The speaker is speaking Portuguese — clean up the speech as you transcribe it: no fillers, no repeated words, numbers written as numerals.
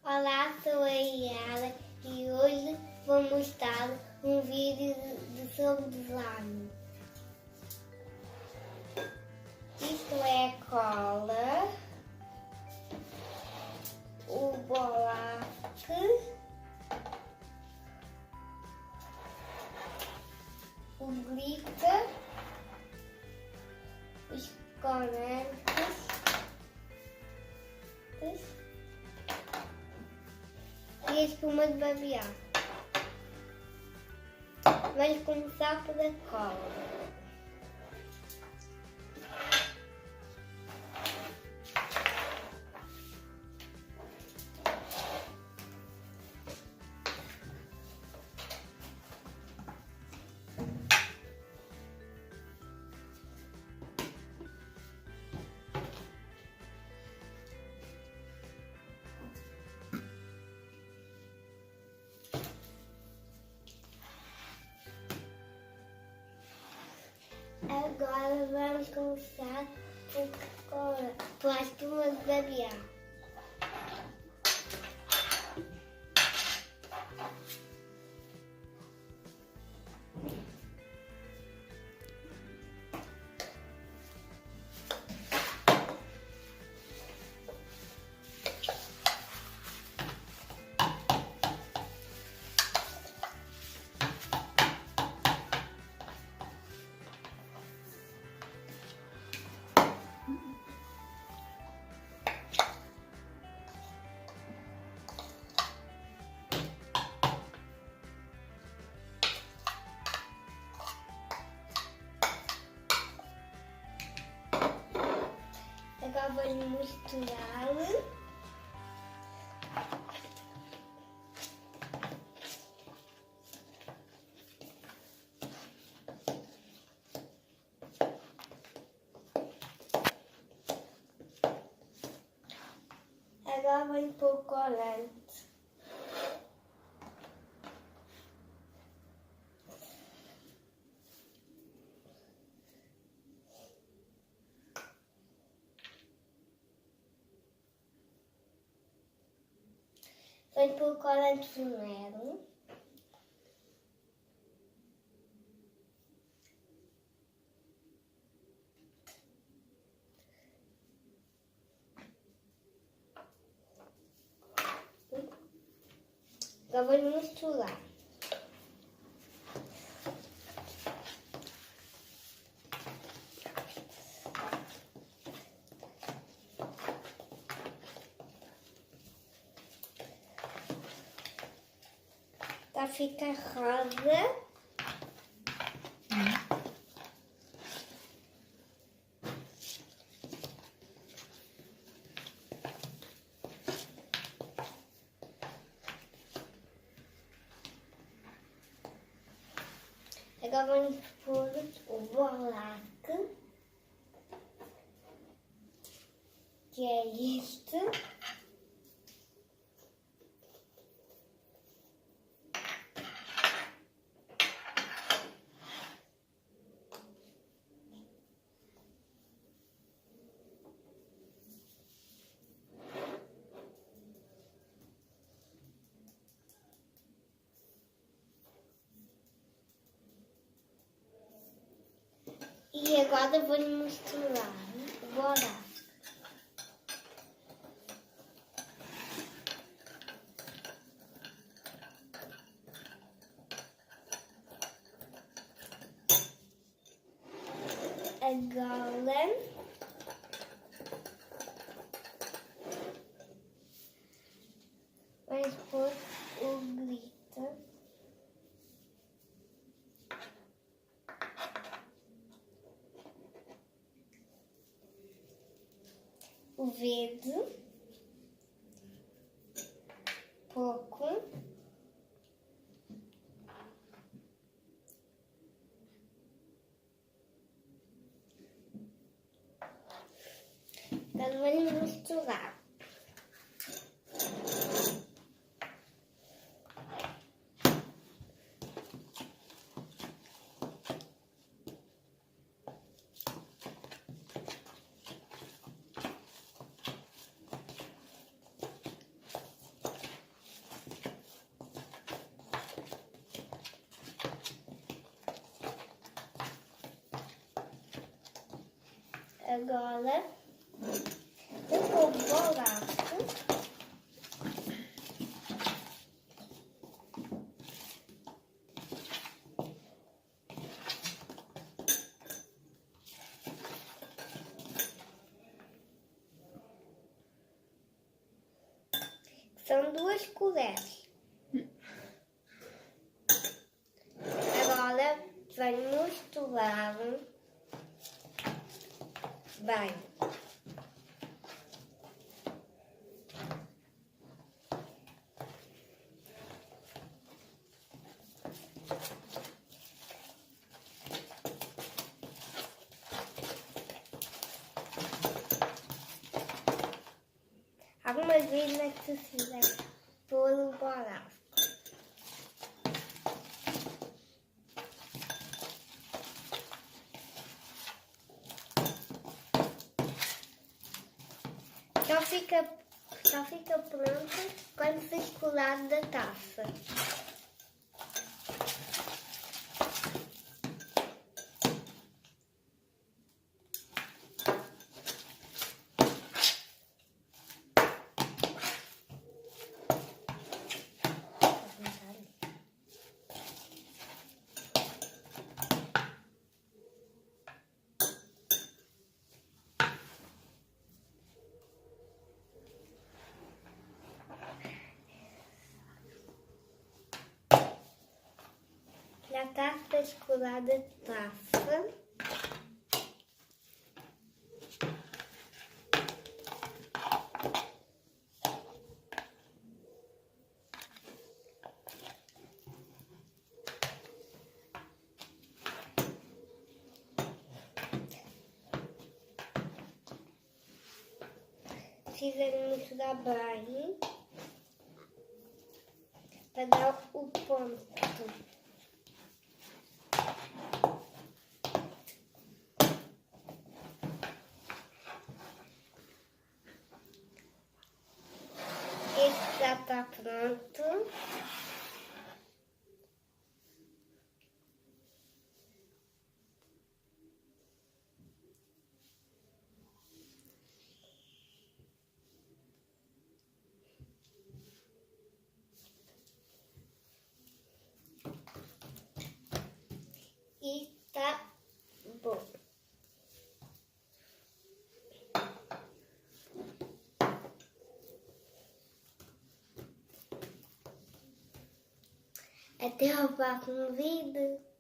Olá, sou a Yara e hoje vou mostrar um vídeo sobre slime. Isto é cola, o bolaque, o glitter, os corantes e a espuma de babear. Vamos começar pela cola. Agora vamos começar pela espuma de babear. Agora vamos misturar. Agora vamos pôr o corante. Vamos pôr o corante primeiro. Agora vamos misturar. Tá, fica rosa. Agora vamos pôr o bolaque, que é este. E agora vou misturar o bolaque. Agora vamos pôr o glitter. O verde, pouco, agora vamos misturar. Agora eu vou o bolacho. São 2 colheres. Agora vai misturar bem. Algumas vezes é preciso pôr o bolacho. Só fica pronto quando se escolar da taça. Já está escolada a taça. Precisa misturar bem para dar o ponto. Este já está pronto. E tá bom. Até o próximo vídeo.